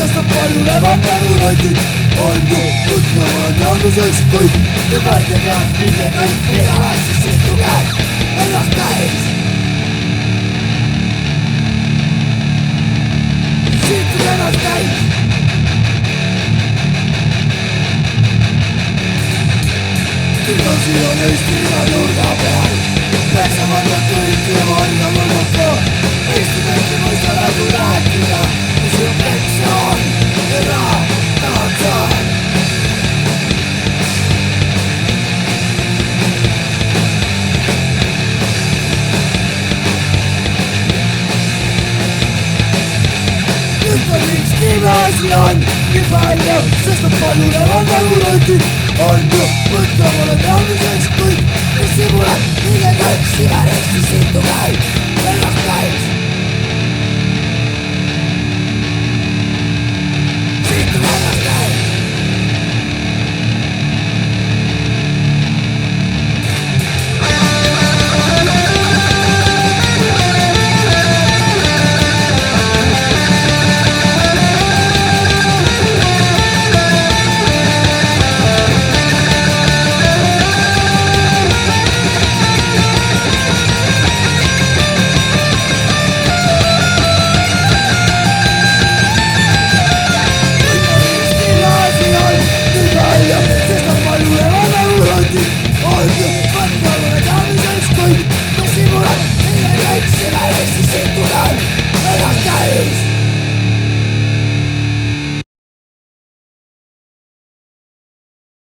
Sest palju levatanuid on ju tuttavad alguseks kõik ja mõte peab mitte kõik igavesti sihtuge ennast täis. Sihtuge ennast täis. Kindlasti on Eesti iga nurga peal peksavad nad kõik ja varjavad lõppu. Eesti mees ei mõista nagu rääkida. Reflexion era danza. Inspiración que falla, sest palju levatanuid on ju mõtlevad teadmiseks.